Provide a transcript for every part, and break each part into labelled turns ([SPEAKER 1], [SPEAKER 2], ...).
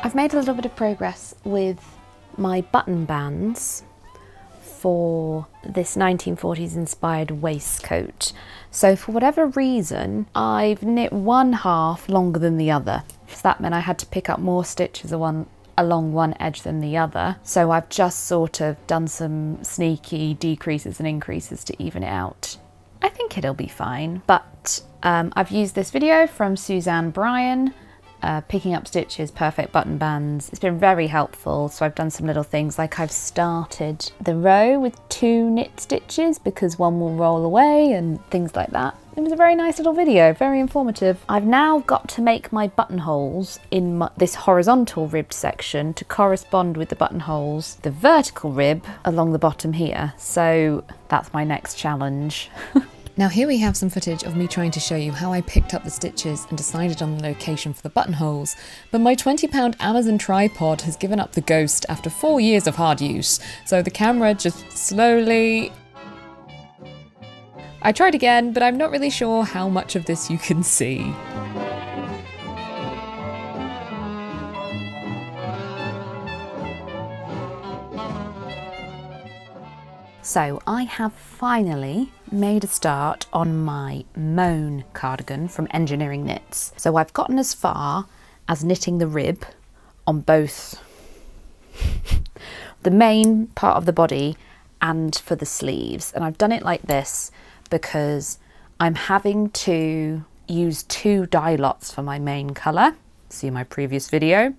[SPEAKER 1] I've made a little bit of progress with my button bands for this 1940s inspired waistcoat. So for whatever reason, I've knit one half longer than the other. So that meant I had to pick up more stitches along one edge than the other. So I've just sort of done some sneaky decreases and increases to even it out. I think it'll be fine, but I've used this video from Suzanne Bryan, picking up stitches, perfect button bands. It's been very helpful. So I've done some little things, like I've started the row with 2 knit stitches because one will roll away and things like that. It was a very nice little video, very informative. I've now got to make my buttonholes in this horizontal ribbed section to correspond with the buttonholes, the vertical rib along the bottom here. So that's my next challenge.
[SPEAKER 2] Now here we have some footage of me trying to show you how I picked up the stitches and decided on the location for the buttonholes, but my £20 Amazon tripod has given up the ghost after 4 years of hard use, so the camera just slowly... I tried again, but I'm not really sure how much of this you can see.
[SPEAKER 1] So I have finally made a start on my Moan cardigan from Engineering Knits. So I've gotten as far as knitting the rib on both the main part of the body and for the sleeves. And I've done it like this because I'm having to use 2 dye lots for my main colour. See my previous video.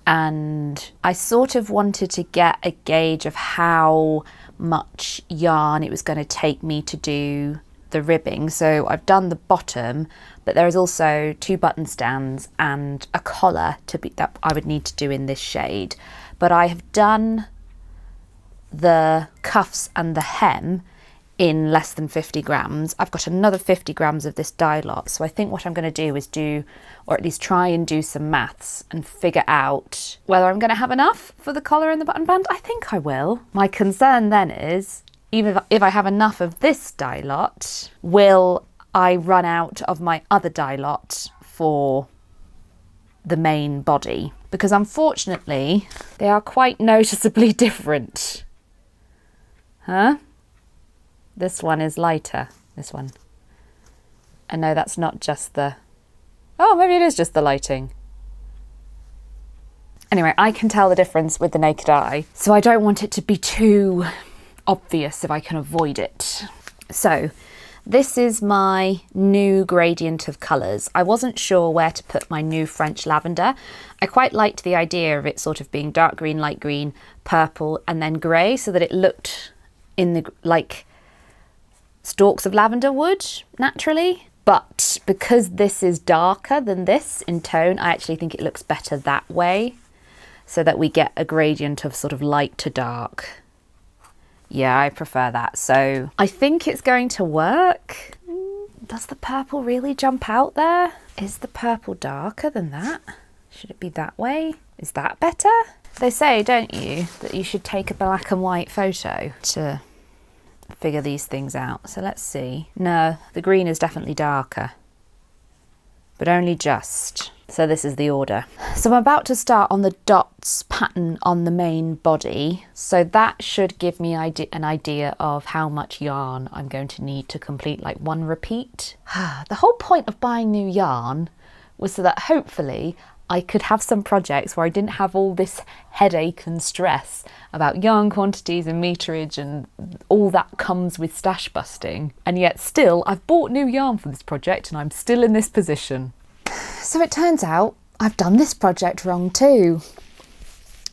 [SPEAKER 1] And I sort of wanted to get a gauge of how much yarn it was going to take me to do the ribbing. So I've done the bottom, but there is also 2 button stands and a collar that I would need to do in this shade. But I have done the cuffs and the hem in less than 50 grams. I've got another 50 grams of this dye lot. So I think what I'm going to do is or at least try and do some maths and figure out whether I'm going to have enough for the collar and the button band. I think I will. My concern then is, even if I have enough of this dye lot, will I run out of my other dye lot for the main body? Because unfortunately, they are quite noticeably different. Huh? This one is lighter, this one. And no, that's not just the... Oh, maybe it is just the lighting. Anyway, I can tell the difference with the naked eye, so I don't want it to be too obvious if I can avoid it. So, this is my new gradient of colours. I wasn't sure where to put my new French lavender. I quite liked the idea of it sort of being dark green, light green, purple, and then grey, so that it looked in the, like, stalks of lavender would naturally. But because this is darker than this in tone, I actually think it looks better that way, so that we get a gradient of sort of light to dark. Yeah, I prefer that. So I think it's going to work. Does the purple really jump out there? Is the purple darker than that? Should it be that way? Is that better? They say, don't you, that you should take a black and white photo to figure these things out. So let's see. No, the green is definitely darker, but only just. So this is the order. So I'm about to start on the dots pattern on the main body. So that should give me an idea of how much yarn I'm going to need to complete like one repeat. The whole point of buying new yarn was so that hopefully I could have some projects where I didn't have all this headache and stress about yarn quantities and meterage and all that comes with stash busting. And yet still, I've bought new yarn for this project and I'm still in this position. So it turns out I've done this project wrong too.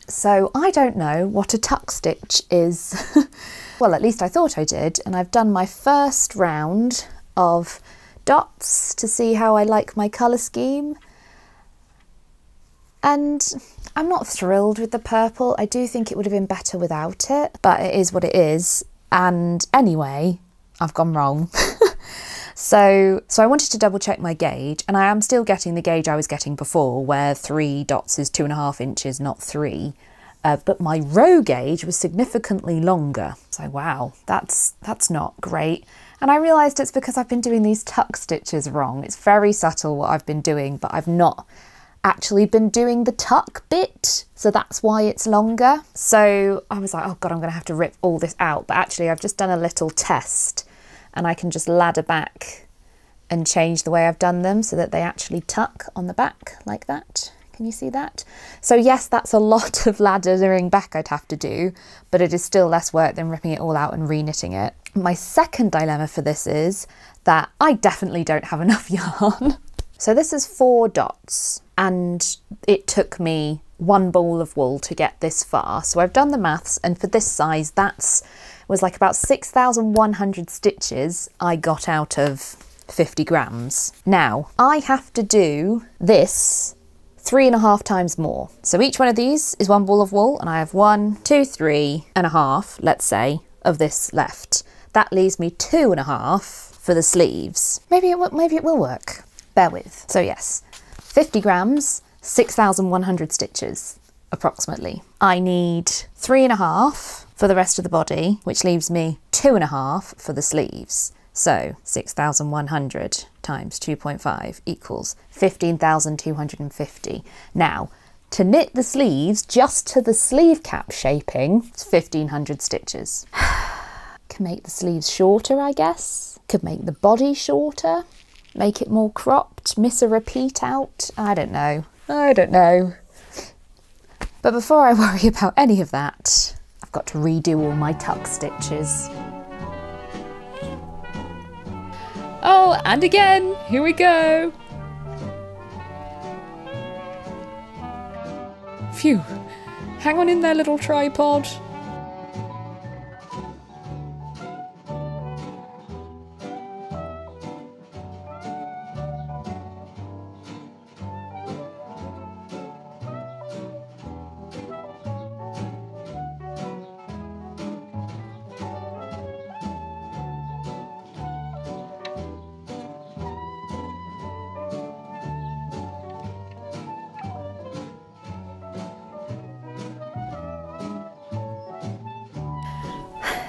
[SPEAKER 1] So I don't know what a tuck stitch is. Well, at least I thought I did. And I've done my first round of dots to see how I like my colour scheme. And I'm not thrilled with the purple. I do think it would have been better without it, but it is what it is. And anyway, I've gone wrong. So I wanted to double check my gauge, and I am still getting the gauge I was getting before, where 3 dots is 2.5 inches, not 3. But my row gauge was significantly longer. So wow, that's not great. And I realised it's because I've been doing these tuck stitches wrong. It's very subtle what I've been doing, but I've not actually been doing the tuck bit, so that's why it's longer. So I was like, oh God, I'm gonna have to rip all this out. But actually I've just done a little test and I can just ladder back and change the way I've done them so that they actually tuck on the back like that. Can you see that? So yes, that's a lot of laddering back I'd have to do, but it is still less work than ripping it all out and re-knitting it. My second dilemma for this is that I definitely don't have enough yarn. So this is 4 dots and it took me 1 ball of wool to get this far. So I've done the maths, and for this size, was like about 6,100 stitches I got out of 50 grams. Now I have to do this 3.5 times more. So each one of these is 1 ball of wool, and I have 1, 2, 3.5, let's say, of this left. That leaves me 2.5 for the sleeves. Maybe it will work. Bear with. So yes, 50 grams, 6,100 stitches, approximately. I need 3.5 for the rest of the body, which leaves me 2.5 for the sleeves. So 6,100 times 2.5 equals 15,250. Now, to knit the sleeves just to the sleeve cap shaping, it's 1,500 stitches. Can make the sleeves shorter, I guess. Could make the body shorter, make it more cropped, miss a repeat out. I don't know. But before I worry about any of that, I've got to redo all my tuck stitches.
[SPEAKER 2] Oh, and again, here we go. Phew, hang on in there, little tripod.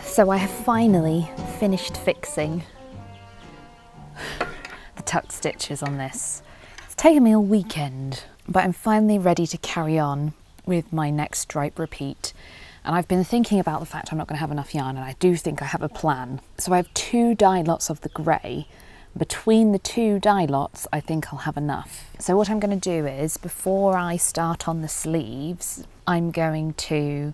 [SPEAKER 1] So I have finally finished fixing the tuck stitches on this. It's taken me a weekend, but I'm finally ready to carry on with my next stripe repeat. And I've been thinking about the fact I'm not going to have enough yarn, and I do think I have a plan. So I have 2 dye lots of the grey. Between the 2 dye lots, I think I'll have enough. So what I'm going to do is, before I start on the sleeves, I'm going to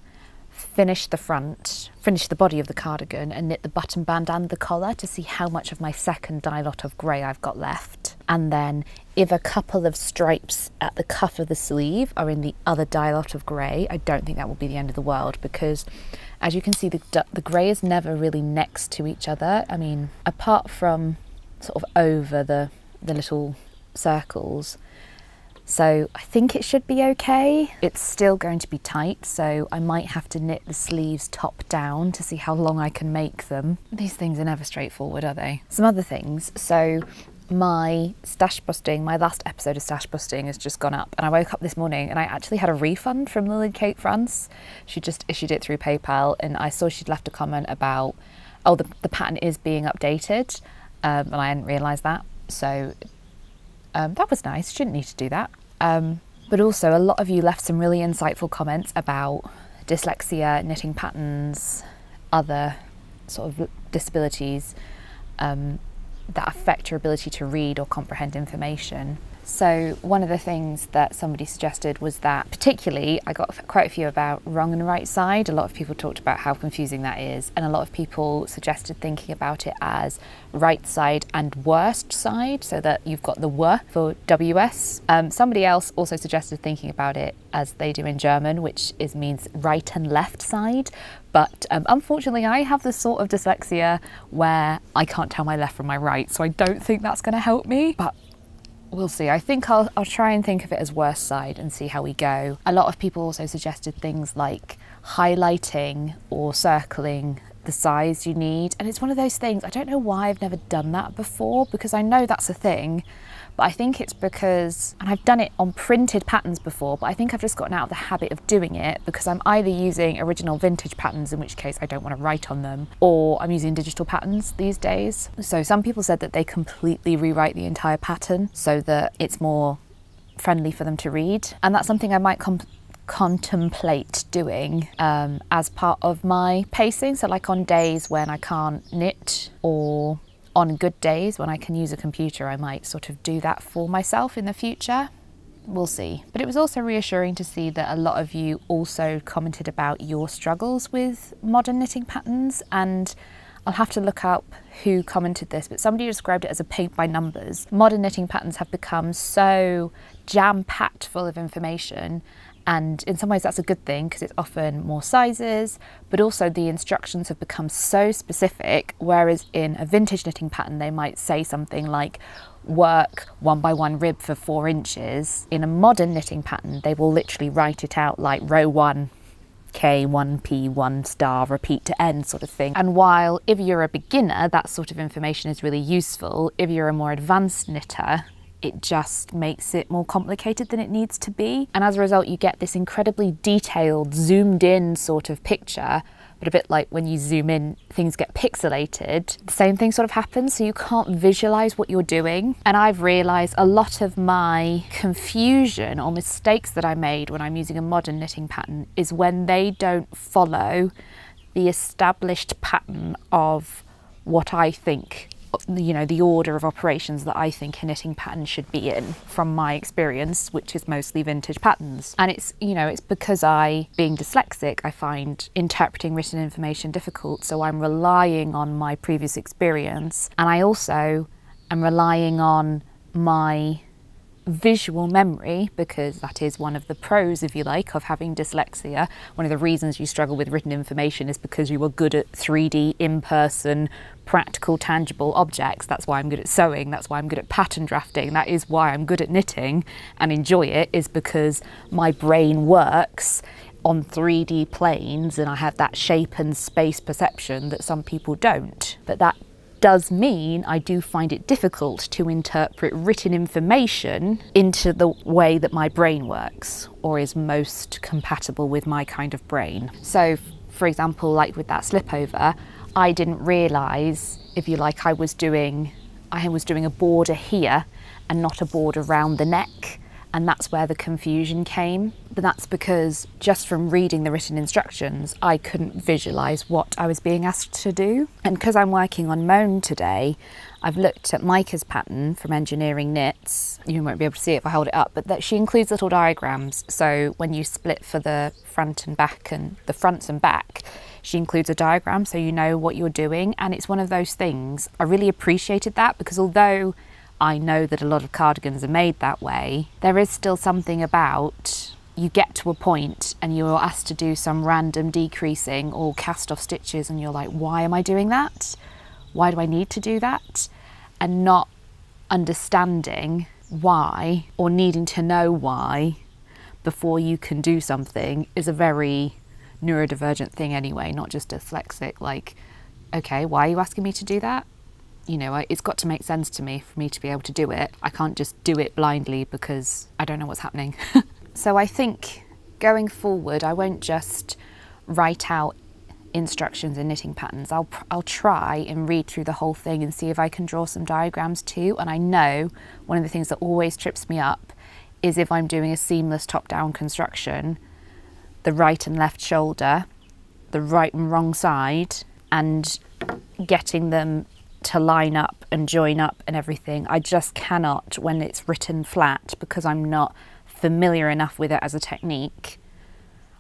[SPEAKER 1] finish the front, finish the body of the cardigan, and knit the button band and the collar to see how much of my second dye lot of grey I've got left. And then if a couple of stripes at the cuff of the sleeve are in the other dye lot of grey, I don't think that will be the end of the world, because as you can see, the grey is never really next to each other. I mean, apart from sort of over the little circles. So I think it should be okay. It's still going to be tight, so I might have to knit the sleeves top down to see how long I can make them. These things are never straightforward, are they? Some other things. So my last episode of Stash Busting has just gone up, and I woke up this morning and I actually had a refund from Lily Kate France. She just issued it through PayPal, and I saw she'd left a comment about, oh, the pattern is being updated, and I hadn't realised that. So that was nice. She didn't need to do that. But also a lot of you left some really insightful comments about dyslexia, knitting patterns, other sort of disabilities that affect your ability to read or comprehend information. So one of the things that somebody suggested was that, particularly, I got quite a few about wrong and right side. A lot of people talked about how confusing that is, and a lot of people suggested thinking about it as right side and worst side, so that you've got the W for WS. Somebody else also suggested thinking about it as they do in German, which means right and left side. But unfortunately, I have this sort of dyslexia where I can't tell my left from my right, so I don't think that's going to help me. But we'll see. I think I'll try and think of it as worst side and see how we go. A lot of people also suggested things like highlighting or circling the size you need. And it's one of those things, I don't know why I've never done that before, because I know that's a thing, but I think it's because, and I've done it on printed patterns before, but I think I've just gotten out of the habit of doing it because I'm either using original vintage patterns, in which case I don't want to write on them, or I'm using digital patterns these days. So some people said that they completely rewrite the entire pattern so that it's more friendly for them to read. And that's something I might contemplate doing as part of my pacing. So like on days when I can't knit, or on good days when I can use a computer, I might sort of do that for myself in the future. We'll see. But it was also reassuring to see that a lot of you also commented about your struggles with modern knitting patterns, and I'll have to look up who commented this, but somebody described it as a paint by numbers. Modern knitting patterns have become so jam-packed full of information, and in some ways that's a good thing because it's often more sizes, but also the instructions have become so specific, whereas in a vintage knitting pattern they might say something like work 1 by 1 rib for 4 inches. In a modern knitting pattern they will literally write it out like row 1 K, 1P, 1 star, repeat to end sort of thing. And while if you're a beginner that sort of information is really useful, if you're a more advanced knitter it just makes it more complicated than it needs to be. And as a result you get this incredibly detailed, zoomed in sort of picture, but a bit like when you zoom in, things get pixelated. The same thing sort of happens, so you can't visualize what you're doing. And I've realized a lot of my confusion or mistakes that I made when I'm using a modern knitting pattern is when they don't follow the established pattern of what I think, you know, the order of operations that I think a knitting pattern should be in from my experience, which is mostly vintage patterns. And it's, you know, it's because being dyslexic, I find interpreting written information difficult, so I'm relying on my previous experience, and I also am relying on my visual memory, because that is one of the pros, if you like, of having dyslexia. One of the reasons you struggle with written information is because you are good at 3D, in-person, practical, tangible objects. That's why I'm good at sewing, that's why I'm good at pattern drafting, that is why I'm good at knitting and enjoy it, is because my brain works on 3D planes and I have that shape and space perception that some people don't. But that does mean I do find it difficult to interpret written information into the way that my brain works, or is most compatible with my kind of brain. So for example, like with that slip over, I didn't realise, if you like, I was doing a border here and not a border around the neck, and that's where the confusion came. But that's because just from reading the written instructions I couldn't visualise what I was being asked to do. And because I'm working on Moan today, I've looked at Micah's pattern from Engineering Knits. You won't be able to see it if I hold it up, but that she includes little diagrams, so when you split for the front and back and the fronts and back, she includes a diagram so you know what you're doing. And it's one of those things, I really appreciated that, because although I know that a lot of cardigans are made that way, there is still something about, you get to a point and you're asked to do some random decreasing or cast off stitches and you're like, why am I doing that? Why do I need to do that? And not understanding why, or needing to know why before you can do something, is a very neurodivergent thing anyway, not just dyslexic. Like, okay, why are you asking me to do that? You know, it's got to make sense to me for me to be able to do it. I can't just do it blindly because I don't know what's happening. So I think going forward, I won't just write out instructions and knitting patterns. I'll try and read through the whole thing and see if I can draw some diagrams too. And I know one of the things that always trips me up is if I'm doing a seamless top-down construction, the right and left shoulder, the right and wrong side, and getting them to line up and join up and everything. I just cannot when it's written flat, because I'm not familiar enough with it as a technique.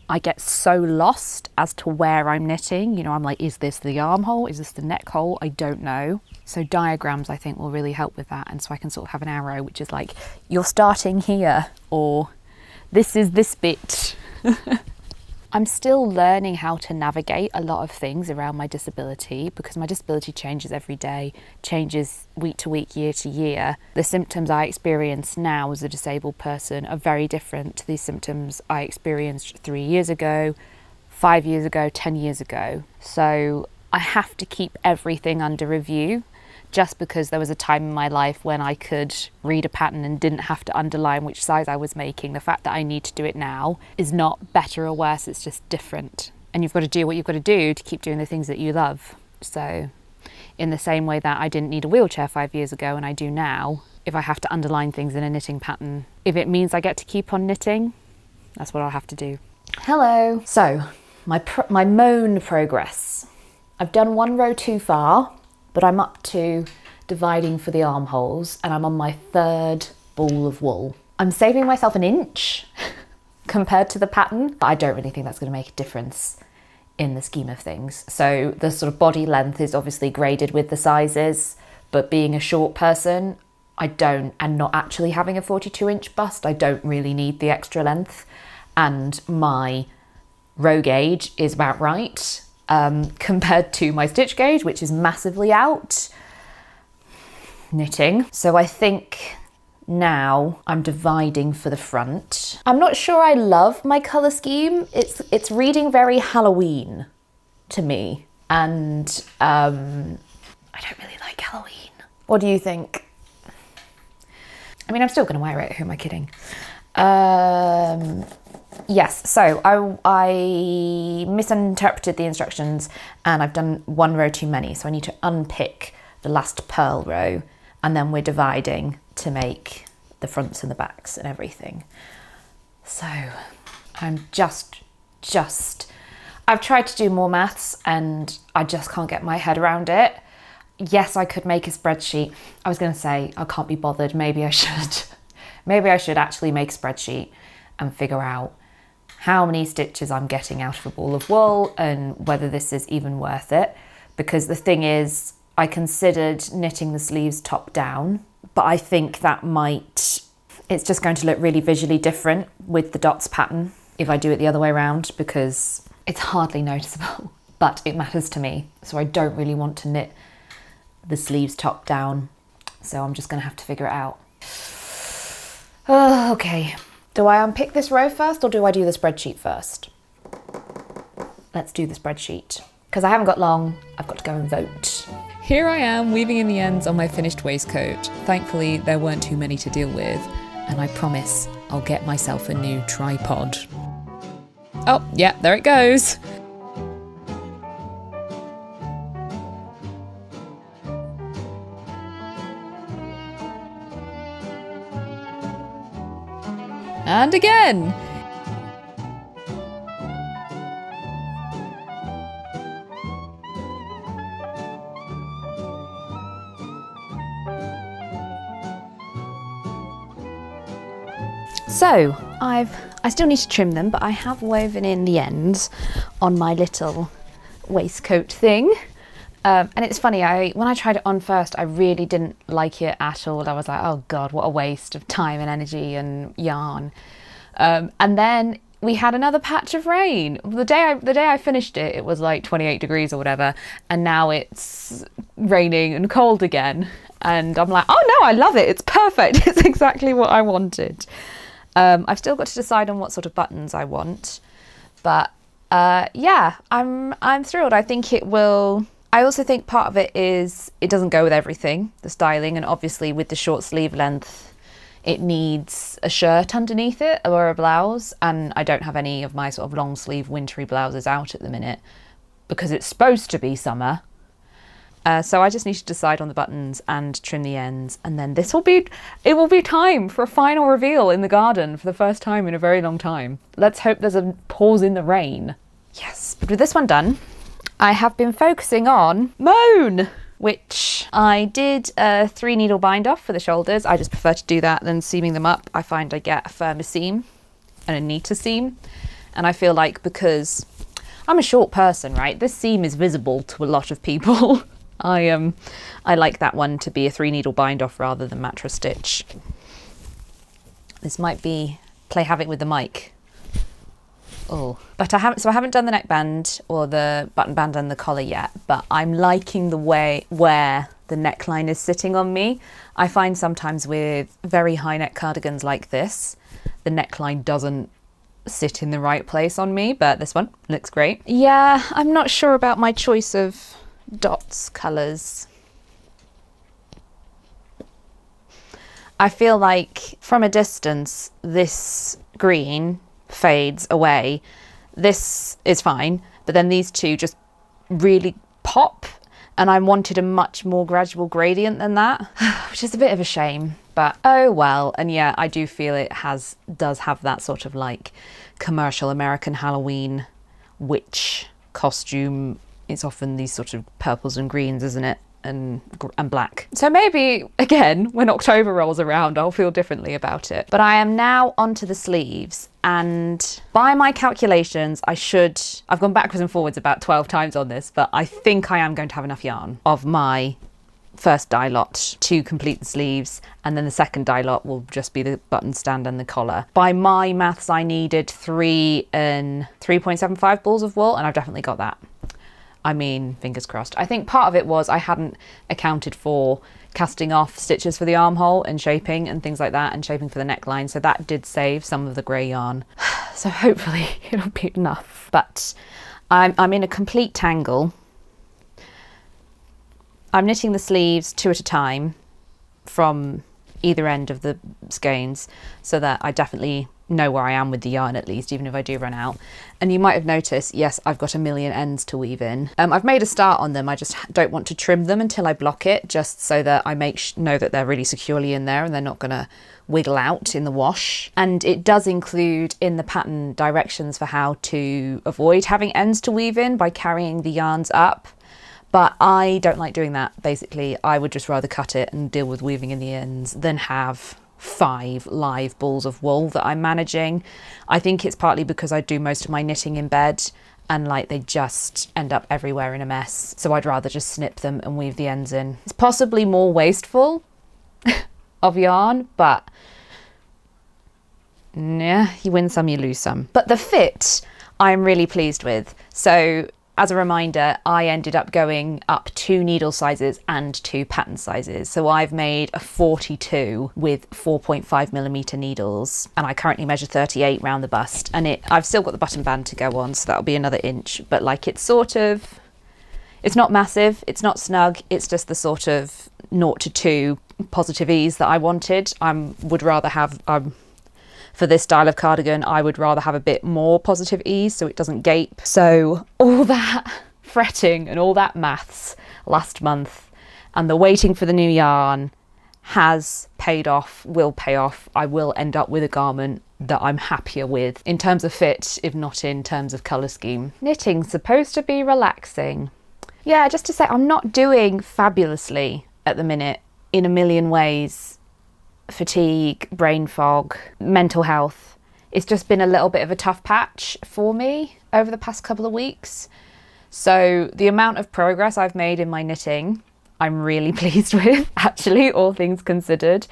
[SPEAKER 1] I get so lost as to where I'm knitting. You know, I'm like, is this the armhole? Is this the neck hole? I don't know. So diagrams I think will really help with that, and so I can sort of have an arrow which is like, you're starting here, or this is this bit. I'm still learning how to navigate a lot of things around my disability, because my disability changes every day, changes week to week, year to year. The symptoms I experience now as a disabled person are very different to the symptoms I experienced 3 years ago, 5 years ago, 10 years ago. So I have to keep everything under review. Just because there was a time in my life when I could read a pattern and didn't have to underline which size I was making, the fact that I need to do it now is not better or worse, it's just different. And you've got to do what you've got to do to keep doing the things that you love. So in the same way that I didn't need a wheelchair 5 years ago and I do now, if I have to underline things in a knitting pattern. If it means I get to keep on knitting, that's what I'll have to do. Hello. So my mown progress. I've done one row too far, but I'm up to dividing for the armholes and I'm on my 3rd ball of wool. I'm saving myself an inch compared to the pattern, but I don't really think that's going to make a difference in the scheme of things. So the sort of body length is obviously graded with the sizes, but being a short person, and not actually having a 42-inch bust, I don't really need the extra length. And my row gauge is about right compared to my stitch gauge, which is massively out knitting. So I think now I'm dividing for the front. I'm not sure I love my colour scheme. It's reading very Halloween to me. And I don't really like Halloween. What do you think? I mean, I'm still gonna wear it, who am I kidding? Yes, so I misinterpreted the instructions and I've done one row too many. So I need to unpick the last purl row and then we're dividing to make the fronts and the backs and everything. So I'm I've tried to do more maths and I just can't get my head around it. Yes, I could make a spreadsheet. I was gonna say, I can't be bothered, maybe I should. Maybe I should actually make a spreadsheet and figure out how many stitches I'm getting out of a ball of wool and whether this is even worth it. Because the thing is, I considered knitting the sleeves top down, but I think that it's just going to look really visually different with the dots pattern if I do it the other way around, because it's hardly noticeable, but it matters to me. So I don't really want to knit the sleeves top down. So I'm just gonna have to figure it out. Oh, okay. Do I unpick this row first or do I do the spreadsheet first? Let's do the spreadsheet. Because I haven't got long, I've got to go and vote.
[SPEAKER 2] Here I am weaving in the ends on my finished waistcoat. Thankfully, there weren't too many to deal with, and I promise I'll get myself a new tripod. Oh, yeah, there it goes. And again.
[SPEAKER 1] So I still need to trim them, but I have woven in the ends on my little waistcoat thing. And it's funny, when I tried it on first, I really didn't like it at all. I was like, oh God, what a waste of time and energy and yarn. And then we had another patch of rain. The day I finished it, it was like 28 degrees or whatever. And now it's raining and cold again. And I'm like, oh no, I love it. It's perfect. It's exactly what I wanted. I've still got to decide on what sort of buttons I want. But yeah, I'm thrilled. I think it will. I also think part of it is it doesn't go with everything, the styling, and obviously with the short sleeve length, it needs a shirt underneath it or a blouse, and I don't have any of my sort of long sleeve wintry blouses out at the minute because it's supposed to be summer. So I just need to decide on the buttons and trim the ends, and then it will be time for a final reveal in the garden for the first time in a very long time. Let's hope there's a pause in the rain. Yes, but with this one done, I have been focusing on mown, which I did a 3 needle bind off for the shoulders. I just prefer to do that than seaming them up. I find I get a firmer seam and a neater seam. And I feel like because I'm a short person, right? This seam is visible to a lot of people. I like that one to be a 3 needle bind off rather than mattress stitch. This might be play havoc with the mic. Oh, but I haven't done the neckband or the button band and the collar yet, but I'm liking the way where the neckline is sitting on me. I find sometimes with very high neck cardigans like this, the neckline doesn't sit in the right place on me, but this one looks great. Yeah, I'm not sure about my choice of dots colours. I feel like from a distance, this green fades away. This is fine, but then these two just really pop, and I wanted a much more gradual gradient than that, which is a bit of a shame, but oh well. And yeah, I do feel it does have that sort of like commercial American Halloween witch costume. It's often these sort of purples and greens, isn't it? And black. So maybe again when October rolls around I'll feel differently about it. But I am now onto the sleeves, and by my calculations I've gone backwards and forwards about 12 times on this, but I think I am going to have enough yarn of my first dye lot to complete the sleeves, and then the second dye lot will just be the button stand and the collar. By my maths I needed 3 and 3.75 balls of wool, and I've definitely got that. I mean, fingers crossed. I think part of it was I hadn't accounted for casting off stitches for the armhole and shaping and things like that, and shaping for the neckline, so that did save some of the grey yarn. So hopefully it'll be enough. But I'm in a complete tangle. I'm knitting the sleeves 2 at a time from either end of the skeins, so that I definitely know where I am with the yarn, at least, even if I do run out. And you might have noticed, yes, I've got a million ends to weave in. I've made a start on them. I just don't want to trim them until I block it, just so that I know that they're really securely in there and they're not gonna wiggle out in the wash. And it does include in the pattern directions for how to avoid having ends to weave in by carrying the yarns up. But I don't like doing that. Basically, I would just rather cut it and deal with weaving in the ends than have 5 live balls of wool that I'm managing. I think it's partly because I do most of my knitting in bed and like they just end up everywhere in a mess. So I'd rather just snip them and weave the ends in. It's possibly more wasteful of yarn, but yeah, you win some, you lose some. But the fit I'm really pleased with. So as a reminder, I ended up going up 2 needle sizes and 2 pattern sizes. So I've made a 42 with 4.5mm needles, and I currently measure 38 round the bust. And I've still got the button band to go on, so that'll be another inch. But like it's not massive, it's not snug, it's just the sort of 0 to 2 positive ease that I wanted. Would rather have, for this style of cardigan, I would rather have a bit more positive ease so it doesn't gape. So all that fretting and all that maths last month and the waiting for the new yarn has paid off, will pay off. I will end up with a garment that I'm happier with in terms of fit, if not in terms of colour scheme. Knitting's supposed to be relaxing. Yeah, just to say, I'm not doing fabulously at the minute in a million ways. Fatigue, brain fog, mental health. It's just been a little bit of a tough patch for me over the past couple of weeks. So the amount of progress I've made in my knitting, I'm really pleased with, actually, all things considered.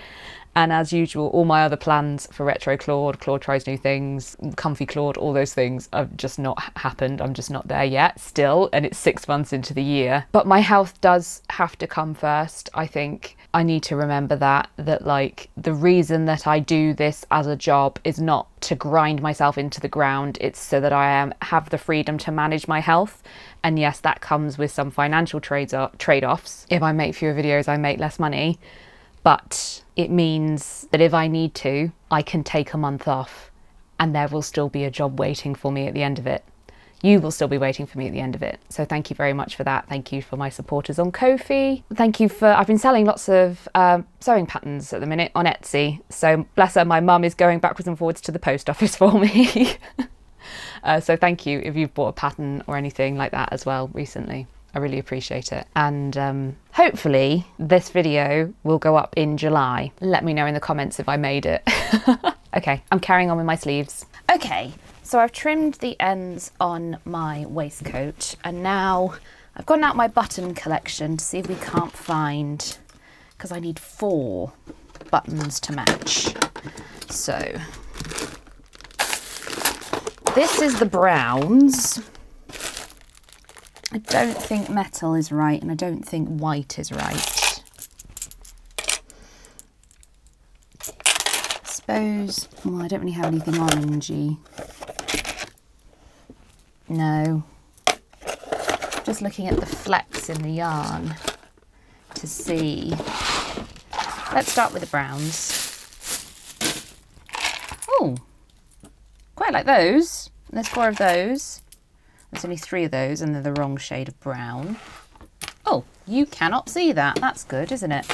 [SPEAKER 1] And as usual, all my other plans for Retro Claude, Claude Tries New Things, Comfy Claude, all those things have just not happened. I'm just not there yet still, and it's 6 months into the year. But my health does have to come first, I think. I need to remember that like the reason that I do this as a job is not to grind myself into the ground. It's so that I have the freedom to manage my health. And yes, that comes with some financial trade-offs. If I make fewer videos, I make less money. But it means that if I need to, I can take a month off and there will still be a job waiting for me at the end of it. You will still be waiting for me at the end of it. So thank you very much for that. Thank you for my supporters on Ko-fi. Thank you for, I've been selling lots of sewing patterns at the minute on Etsy. So bless her, my mum is going backwards and forwards to the post office for me. So thank you if you've bought a pattern or anything like that as well recently. I really appreciate it. And hopefully this video will go up in July. Let me know in the comments if I made it. Okay, I'm carrying on with my sleeves. Okay, so I've trimmed the ends on my waistcoat, and now I've gone out my button collection to see if we can't find, because I need 4 buttons to match. So this is the browns. I don't think metal is right, and I don't think white is right. I suppose, well, I don't really have anything orangey. No. Just looking at the flecks in the yarn to see. Let's start with the browns. Oh, quite like those. There's 4 of those. There's only 3 of those and they're the wrong shade of brown. Oh, you cannot see that. That's good, isn't it?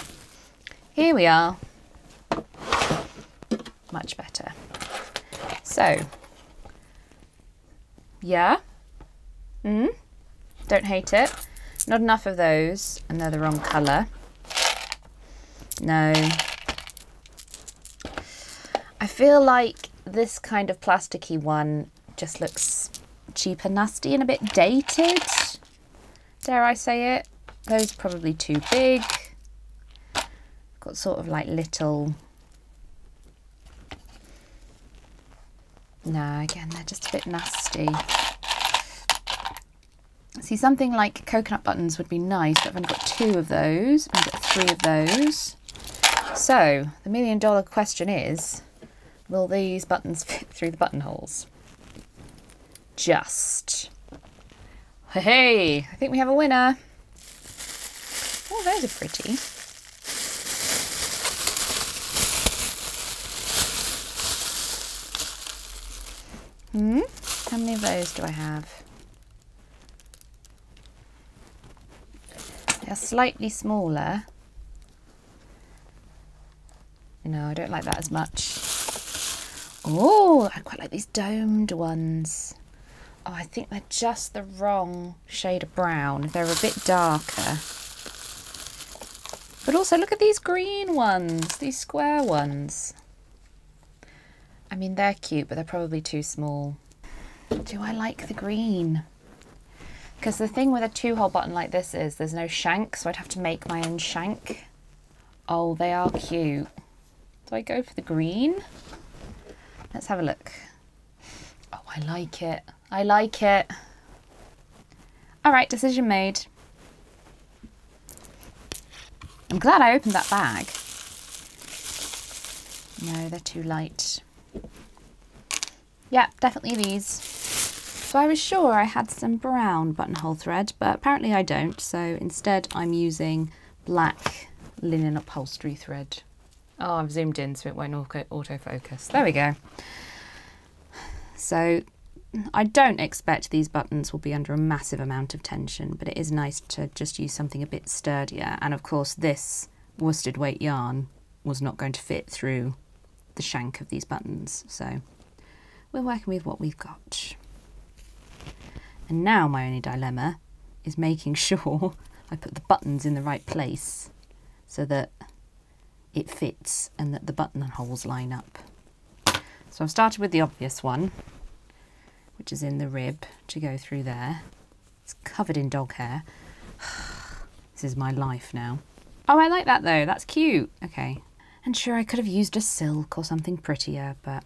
[SPEAKER 1] Here we are. much better. So, yeah, don't hate it. Not enough of those, and they're the wrong colour. No. I feel like this kind of plasticky one just looks cheap and nasty and a bit dated. Dare I say it? Those are probably too big. Got sort of like little... No, again, they're just a bit nasty. See, something like coconut buttons would be nice, but I've only got 2 of those. I've got 3 of those. So, the million-dollar question is, will these buttons fit through the buttonholes? Just. Hey, I think we have a winner. Oh, those are pretty. How many of those do I have? They're slightly smaller. No, I don't like that as much. Oh, I quite like these domed ones. Oh, I think they're just the wrong shade of brown. They're a bit darker. But also, look at these green ones, these square ones. I mean, they're cute, but they're probably too small. Do I like the green? Because the thing with a 2-hole button like this is there's no shank, so I'd have to make my own shank. Oh, they are cute. Do I go for the green? Let's have a look. Oh, I like it. I like it. All right, decision made. I'm glad I opened that bag. No, they're too light. Yeah, definitely these. So I was sure I had some brown buttonhole thread, but apparently I don't. So instead I'm using black linen upholstery thread. Oh, I've zoomed in so it won't autofocus. There we go. So I don't expect these buttons will be under a massive amount of tension, but it is nice to just use something a bit sturdier. And of course this worsted weight yarn was not going to fit through the shank of these buttons. So we're working with what we've got. And now my only dilemma is making sure I put the buttons in the right place so that it fits and that the buttonholes line up. So I've started with the obvious one, which is in the rib to go through there. It's covered in dog hair. This is my life now. Oh, I like that though, that's cute. Okay. And sure, I could have used a silk or something prettier, but...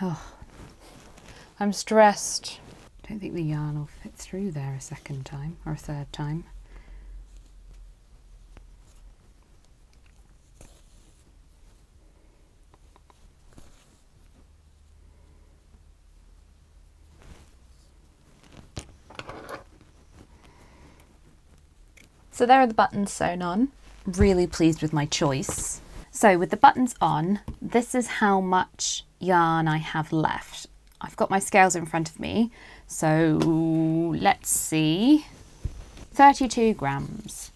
[SPEAKER 1] Oh, I'm stressed. Don't think the yarn will fit through there a second time or a third time. So there are the buttons sewn on. Really pleased with my choice. So with the buttons on, this is how much yarn I have left. I've got my scales in front of me, so let's see, 32 grams.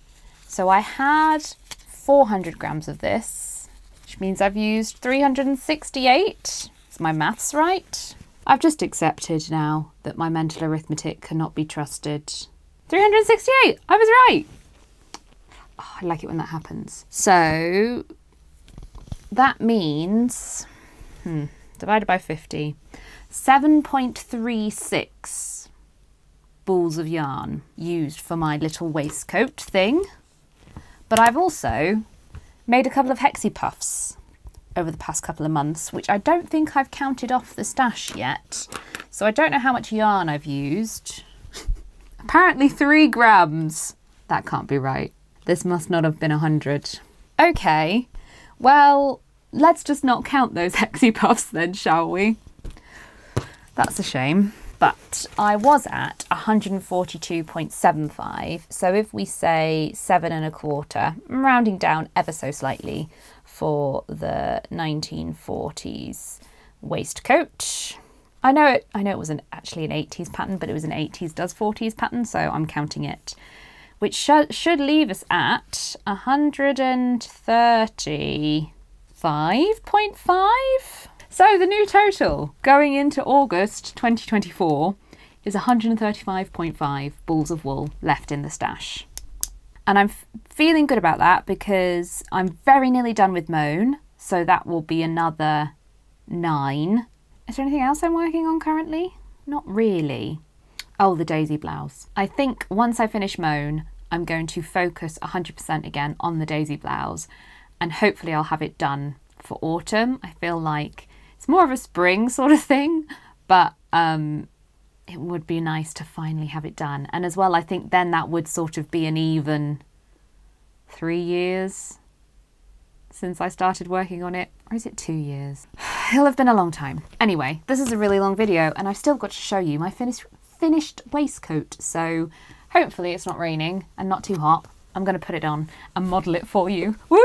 [SPEAKER 1] So I had 400 grams of this, which means I've used 368. Is my maths right? I've just accepted now that my mental arithmetic cannot be trusted. 368, I was right. Oh, I like it when that happens. So that means, divided by 50, 7.36 balls of yarn used for my little waistcoat thing. But I've also made a couple of hexie puffs over the past couple of months, which I don't think I've counted off the stash yet. So I don't know how much yarn I've used. Apparently 3 grams. That can't be right. This must not have been 100. Okay, well, let's just not count those hexie puffs then, shall we? That's a shame. But I was at 142.75. So if we say 7 1/4, I'm rounding down ever so slightly for the 1940s waistcoat. I know it wasn't actually an 80s pattern, but it was an 80s does 40s pattern, so I'm counting it. Which should leave us at 130 5.5. So the new total going into August 2024 is 135.5 balls of wool left in the stash. And I'm feeling good about that because I'm very nearly done with Moan. So that will be another 9. Is there anything else I'm working on currently? Not really. Oh, the daisy blouse. I think once I finish Moan, I'm going to focus 100% again on the daisy blouse, and hopefully I'll have it done for autumn. I feel like it's more of a spring sort of thing, but it would be nice to finally have it done. And as well, I think then that would sort of be an even 3 years since I started working on it. Or is it 2 years? It'll have been a long time. Anyway, this is a really long video and I've still got to show you my finished waistcoat. So hopefully it's not raining and not too hot. I'm going to put it on and model it for you. Woo!